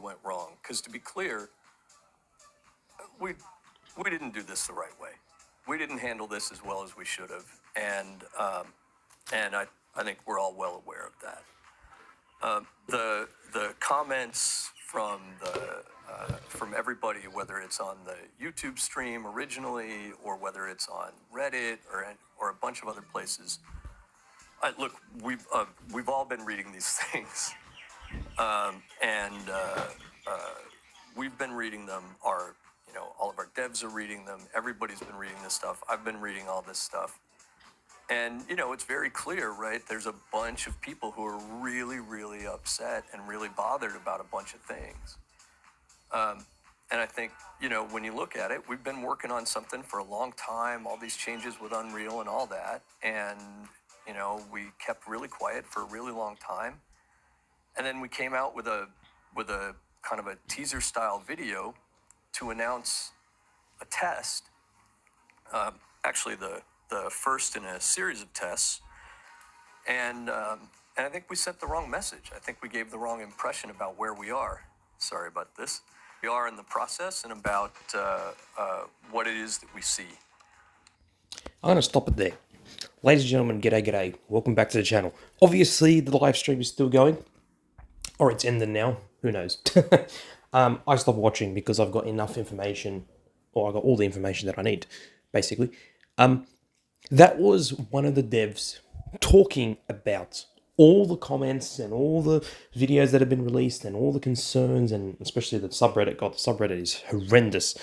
went wrong. Because to be clear, we didn't do this the right way. We didn't handle this as well as we should have, and I think we're all well aware of that. The comments from from everybody, whether it's on the YouTube stream originally or whether it's on Reddit or a bunch of other places. Look, we've all been reading these things, and we've been reading them. All of our devs are reading them. Everybody's been reading this stuff. I've been reading all this stuff. And, it's very clear, right? There's a bunch of people who are really, really upset and really bothered about a bunch of things. And I think, when you look at it, we've been working on something for a long time, all these changes with Unreal and all that. And, we kept really quiet for a really long time. And then we came out with a kind of a teaser style video to announce a test, actually the first in a series of tests, and I think we sent the wrong message. I think we gave the wrong impression about where we are. Sorry about this. We are in the process and about what it is that we see. I'm going to stop it there. Ladies and gentlemen, g'day. Welcome back to the channel. Obviously, the live stream is still going, or it's ended now. Who knows? I stopped watching because I've got enough information, or I got all the information that I need, basically. That was one of the devs talking about all the comments and all the videos that have been released and all the concerns, and especially the subreddit. God, the subreddit is horrendous.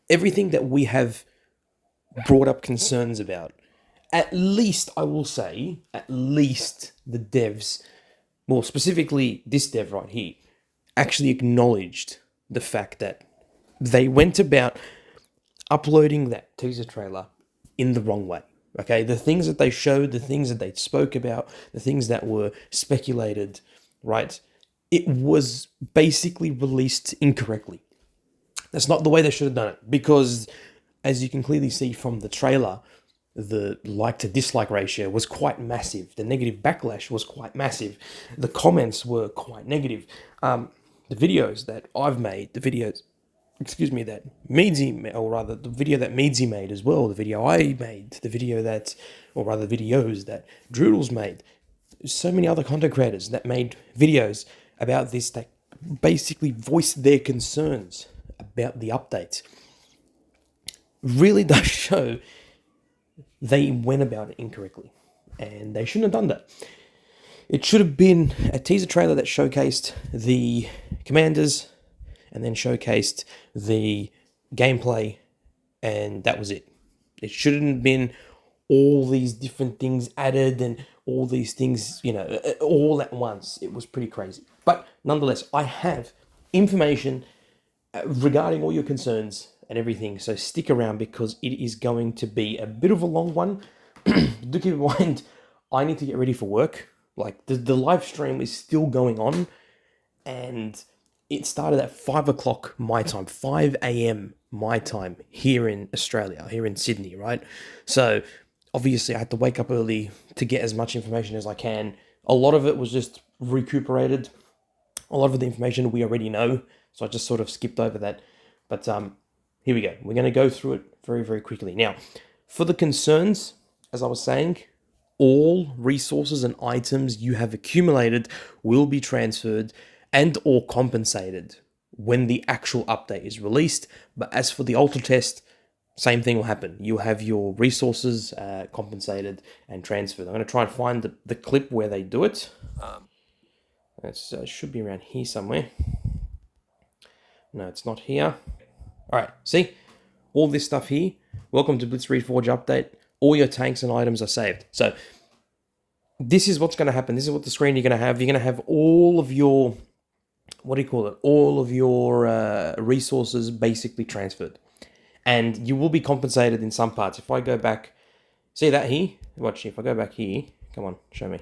Everything that we have brought up concerns about, at least I will say, at least the devs, more specifically this dev right here, actually acknowledged the fact that they went about uploading that teaser trailer in the wrong way. Okay, the things that they showed, the things that they spoke about, the things that were speculated, right? It was basically released incorrectly. That's not the way they should have done it, because as you can clearly see from the trailer, the like to dislike ratio was quite massive. The negative backlash was quite massive. The comments were quite negative. The videos that I've made, the videos that Meadsy, or rather the video that Meadsy made as well, the video I made, the video that, or rather videos that Droodles made, so many other content creators that made videos about this that basically voiced their concerns about the update, really does show they went about it incorrectly, and they shouldn't have done that. It should have been a teaser trailer that showcased the commanders and then showcased the gameplay, and that was it. It shouldn't have been all these different things added and all these things, all at once. It was pretty crazy. But nonetheless, I have information regarding all your concerns and everything, so stick around because it is going to be a bit of a long one. Do keep in mind, I need to get ready for work. Like, the live stream is still going on, and it started at 5 o'clock my time, 5 a.m. my time here in Australia, here in Sydney, right? So obviously I had to wake up early to get as much information as I can. A lot of it was just recuperated. A lot of the information we already know, so I just sort of skipped over that. But here we go. We're going to go through it very, very quickly. Now, for the concerns, as I was saying, all resources and items you have accumulated will be transferred and or compensated when the actual update is released. But as for the ultra test, same thing will happen. You have your resources compensated and transferred. I'm going to try and find the clip where they do it. It should be around here somewhere. No, it's not here. All right, see? All this stuff here. Welcome to Blitz Reforged update. All your tanks and items are saved. So this is what's going to happen. This is what the screen you're going to have. You're going to have all of your, all of your resources basically transferred. And you will be compensated in some parts. If I go back, see that here? Watch, if I go back here, come on, show me.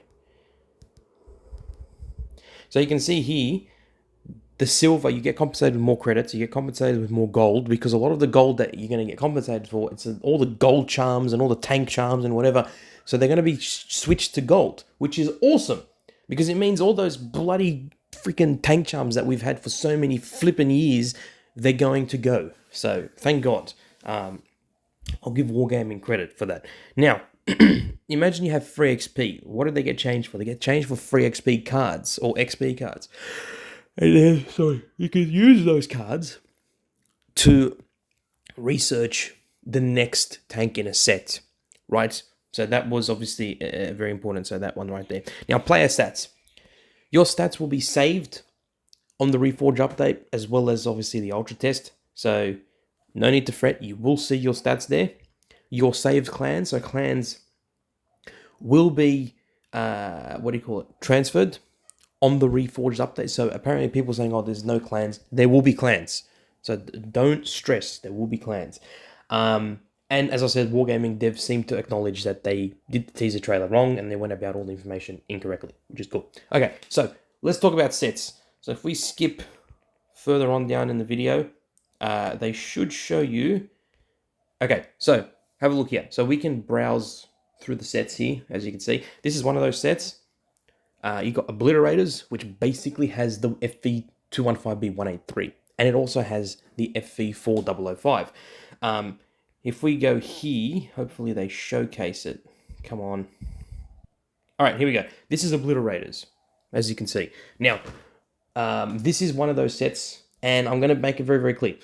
So you can see here, the silver, you get compensated with more credits, you get compensated with more gold, because a lot of the gold that you're going to get compensated for, it's all the gold charms and all the tank charms and whatever. So they're going to be switched to gold, which is awesome. because it means all those bloody freaking tank charms that we've had for so many flippin' years, they're going to go. So thank God. I'll give Wargaming credit for that. Now, imagine you have free XP. What do they get changed for? They get changed for free XP cards or XP cards. And then, sorry, you can use those cards to research the next tank in a set, right? So that was obviously very important. So that one right there. Now, player stats. Your stats will be saved on the Reforged update, as well as obviously the Ultra Test. So no need to fret. You will see your stats there. Your saved clans. So clans will be, transferred on the Reforged update. So apparently people saying, oh, there's no clans. There will be clans. So don't stress. There will be clans. And as I said, Wargaming devs seem to acknowledge that they did the teaser trailer wrong and they went about all the information incorrectly, which is cool. Okay, so let's talk about sets. So if we skip further on down in the video, they should show you. Okay, so have a look here. So we can browse through the sets here, as you can see. This is one of those sets. You got Obliterators, which basically has the FV215B183, and it also has the FV4005. If we go here, hopefully they showcase it. Come on. All right, here we go. This is Obliterators, as you can see. Now, this is one of those sets, and I'm going to make it very, very clear.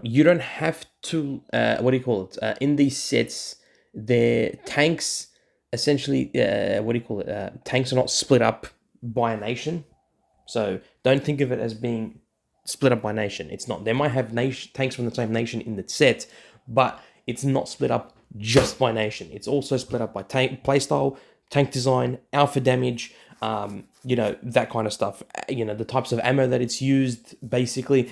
You don't have to, in these sets, their tanks, essentially, tanks are not split up by a nation. So don't think of it as being split up by nation. It's not. They might have tanks from the same nation in the set, but it's not split up just by nation. It's also split up by tank playstyle, tank design, alpha damage, that kind of stuff. The types of ammo that it's used, basically,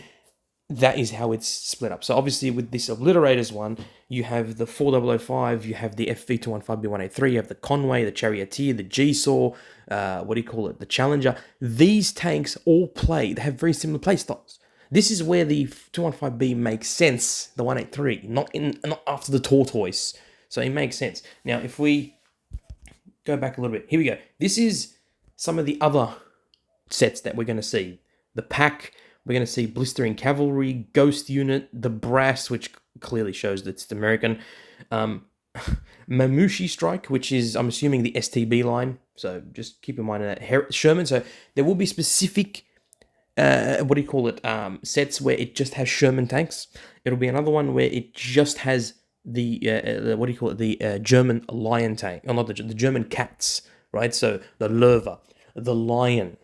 that is how it's split up. So obviously with this Obliterators one, you have the 4005, you have the FV215B183, you have the Conway, the Charioteer, the G-Saw, the Challenger. These tanks all they have very similar playstyles. This is where the 215B makes sense, the 183, not after the Tortoise. So it makes sense. Now, if we go back a little bit, here we go. This is some of the other sets that we're going to see. The Pack, we're going to see Blistering Cavalry, Ghost Unit, the Brass, which clearly shows that it's American, Mamushi Strike, which is, I'm assuming, the STB line. So just keep in mind that. Sherman, so there will be specific sets where it just has Sherman tanks. It'll be another one where it just has the German Lion tank, or not the German Cats, right? So the Löwe, the Lion,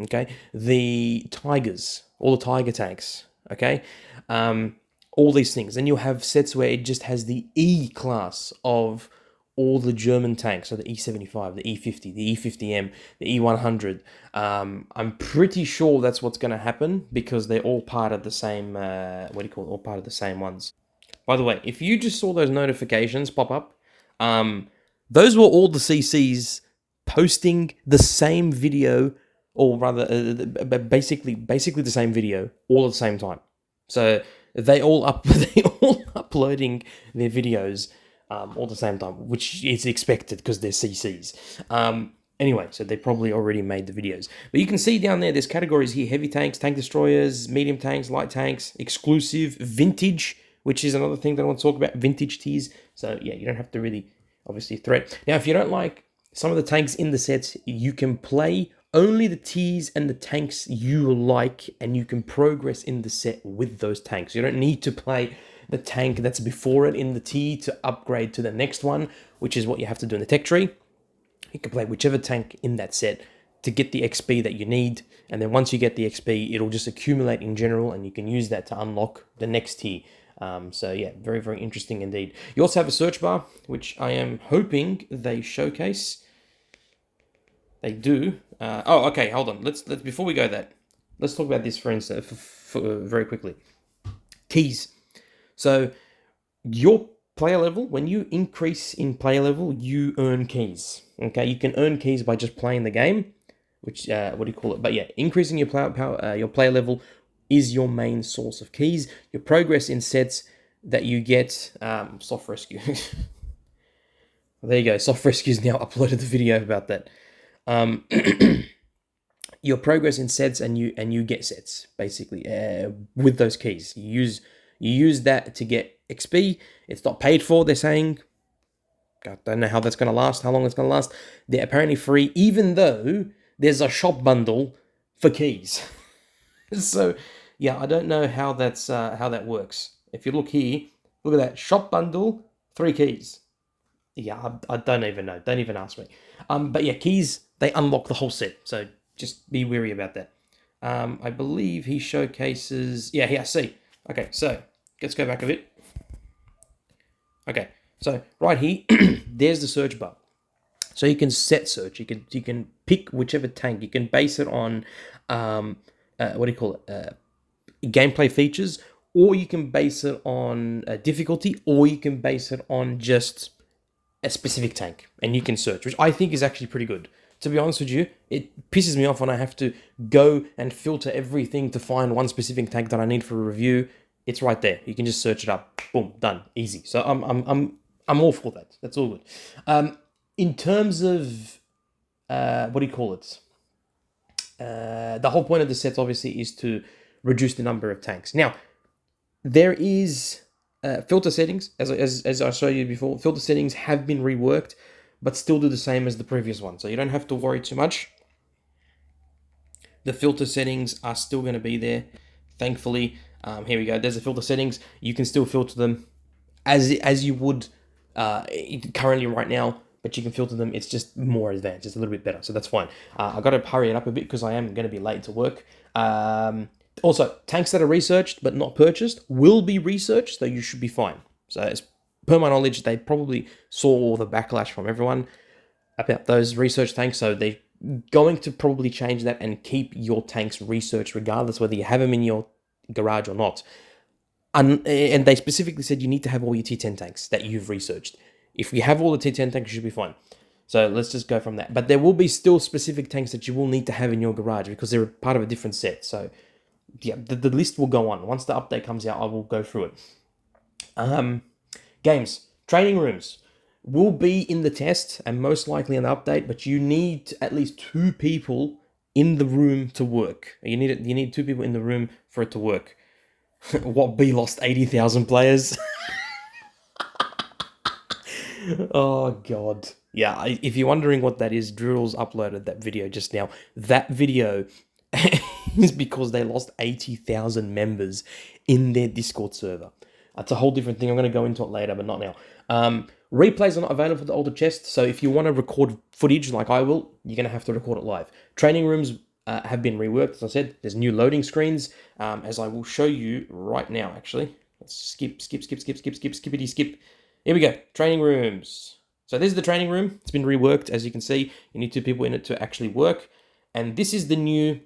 okay, the Tigers, all the Tiger tanks, okay, all these things. And you'll have sets where it just has the E class of all the German tanks, so the E75, the E50, the E50M, the E100. I'm pretty sure that's what's going to happen because they're all part of the same, all part of the same ones. By the way, if you just saw those notifications pop up, those were all the CCs posting the same video, or rather, basically the same video all at the same time. So they all uploading their videos all at the same time, which is expected because they're CCs. Anyway, so they probably already made the videos. But you can see down there, there's categories here: heavy tanks, tank destroyers, medium tanks, light tanks, exclusive, vintage, which is another thing that I want to talk about, vintage tiers. So yeah, you don't have to really, obviously, threat. Now, if you don't like some of the tanks in the sets, you can play only the tiers and the tanks you like, and you can progress in the set with those tanks. You don't need to play the tank that's before it in the tier to upgrade to the next one, which is what you have to do in the tech tree. You can play whichever tank in that set to get the XP that you need, and then once you get the XP, it'll just accumulate in general, and you can use that to unlock the next tier. So yeah, very, very interesting indeed. You also have a search bar, which I am hoping they showcase. They do. Okay, hold on. Let's before we go that, let's talk about this for instance, very quickly. Keys. So your player level, when you increase in player level, you earn keys. Okay, you can earn keys by just playing the game, which But yeah, increasing your player level is your main source of keys. Your progress in sets that you get. Soft Rescue. There you go. Soft Rescue's now uploaded the video about that. your progress in sets, and you get sets basically with those keys. You use that to get XP. It's not paid for, they're saying. I don't know how that's going to last, how long it's going to last. They're apparently free, even though there's a shop bundle for keys. So, yeah, I don't know how how that works. If you look here, look at that shop bundle, 3 keys. Yeah, I don't even know. Don't even ask me. But yeah, keys, they unlock the whole set. So just be wary about that. I believe he showcases. Yeah, I see. Okay, so let's go back a bit. Okay, so right here, there's the search bar. So you can set search. You can pick whichever tank. You can base it on what do you call it? Gameplay features, or you can base it on difficulty, or you can base it on just a specific tank, and you can search, which I think is actually pretty good. To be honest with you, it pisses me off when I have to go and filter everything to find one specific tank that I need for a review. It's right there. You can just search it up. Boom, done, easy. So I'm all for that. That's all good. In terms of what do you call it? The whole point of the sets obviously is to reduce the number of tanks. Now, there is filter settings, as I showed you before. Filter settings have been reworked, but still do the same as the previous one. So you don't have to worry too much. The filter settings are still going to be there, thankfully. Here we go. There's the filter settings. You can still filter them as you would currently right now, but you can filter them. It's just more advanced. It's a little bit better, so that's fine. I've got to hurry it up a bit because I am going to be late to work. Also, tanks that are researched but not purchased will be researched, so you should be fine. So as per my knowledge, they probably saw all the backlash from everyone about those research tanks, so they're going to probably change that and keep your tanks researched regardless whether you have them in your garage or not. And they specifically said you need to have all your T10 tanks that you've researched. If you have all the T10 tanks, you should be fine. So let's just go from that. But there will be still specific tanks that you will need to have in your garage because they're part of a different set. So yeah, the list will go on. Once the update comes out, I will go through it. Games, training rooms will be in the test and most likely in the update, but you need at least 2 people in the room to work. You need 2 people in the room for it to work. Wotb lost 80,000 players. Oh god. Yeah, if you're wondering what that is, Drill's uploaded that video just now. That video is because they lost 80,000 members in their Discord server. That's a whole different thing. I'm going to go into it later, but not now. Replays are not available for the older chest, so if you want to record footage like I will, you're going to have to record it live. Training rooms have been reworked, as I said. There's new loading screens, as I will show you right now, actually. Let's skippity skip. Here we go. Training rooms. So this is the training room. It's been reworked, as you can see. You need 2 people in it to actually work. And this is the new,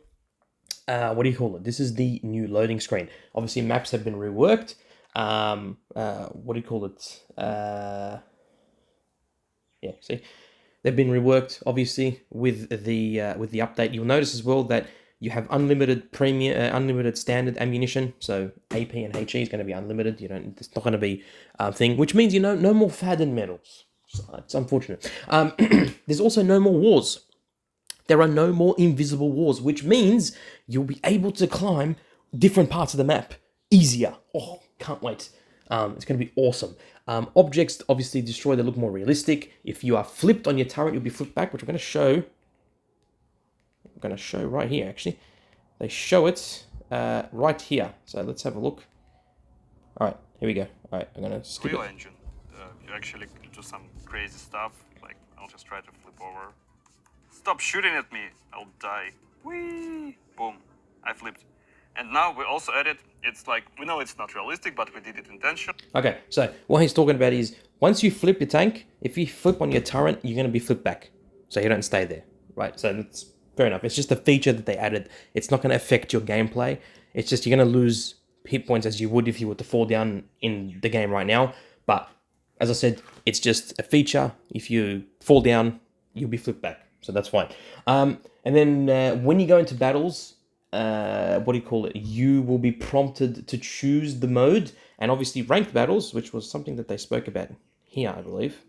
what do you call it? This is the new loading screen. Obviously, maps have been reworked. What do you call it? Yeah, see? They've been reworked, obviously, with the update. You'll notice as well that you have unlimited premium, unlimited standard ammunition. So AP and HE is going to be unlimited. It's not going to be a thing, which means no more Fadden medals. So it's unfortunate. There's also no more wars. There are no more invisible wars, which means you'll be able to climb different parts of the map easier. Oh, can't wait. It's going to be awesome. Objects obviously destroy, they look more realistic. If you are flipped on your turret, you'll be flipped back, which I'm going to show. I'm going to show right here, actually. They show it right here. So let's have a look. All right, here we go. All right, I'm going to skip Real it. engine. You actually can do some crazy stuff. Like, I'll just try to flip over. Stop shooting at me. I'll die. Whee! Boom. I flipped. And now we also added, it's like, we know it's not realistic, but we did it intentionally. Okay, so what he's talking about is, once you flip your tank, if you flip on your turret, you're going to be flipped back. So you don't stay there, right? So that's fair enough. It's just a feature that they added. It's not going to affect your gameplay. It's just you're going to lose hit points as you would if you were to fall down in the game right now. But as I said, it's just a feature. If you fall down, you'll be flipped back. So that's fine. And then when you go into battles, what do you call it? You will be prompted to choose the mode, and obviously ranked battles, which was something that they spoke about here, I believe.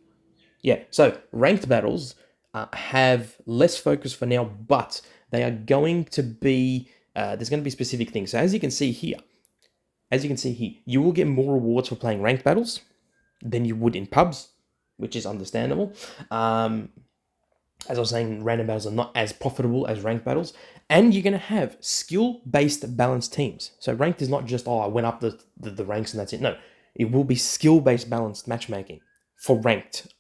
Yeah, so ranked battles have less focus for now, but they are going to be, there's going to be specific things. So as you can see here, you will get more rewards for playing ranked battles than you would in pubs, which is understandable. As I was saying, random battles are not as profitable as ranked battles. And you're going to have skill-based balanced teams. So ranked is not just, oh, I went up the ranks and that's it. No, it will be skill-based balanced matchmaking for ranked.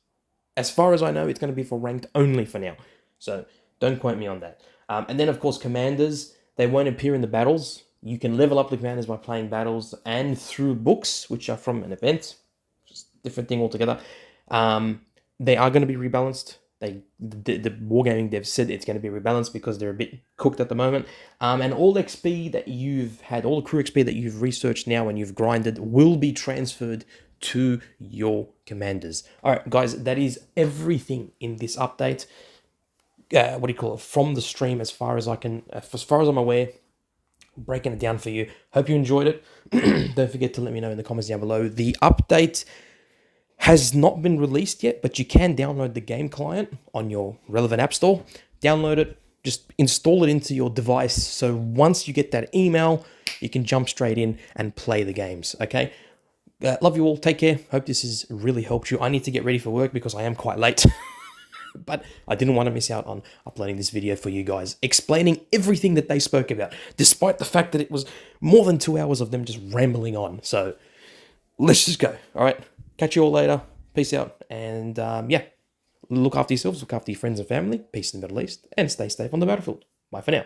As far as I know, it's going to be for ranked only for now. So don't quote me on that. And then, of course, commanders, they won't appear in the battles. You can level up the commanders by playing battles and through books, which are from an event. Just different thing altogether. They are going to be rebalanced. The Wargaming devs said it's going to be rebalanced because they're a bit cooked at the moment. And all XP that you've had, all the crew XP that you've researched now and you've grinded will be transferred to your commanders. All right, guys, that is everything in this update. From the stream as far as I'm aware, breaking it down for you. Hope you enjoyed it. Don't forget to let me know in the comments down below. The update has not been released yet, but you can download the game client on your relevant app store. Download it, just install it into your device. So once you get that email, you can jump straight in and play the games, okay? Love you all. Take care. Hope this has really helped you. I need to get ready for work because I am quite late. But I didn't want to miss out on uploading this video for you guys, explaining everything that they spoke about, despite the fact that it was more than 2 hours of them just rambling on. So let's just go, all right? Catch you all later. Peace out. And yeah, look after yourselves, look after your friends and family. Peace in the Middle East. And stay safe on the battlefield. Bye for now.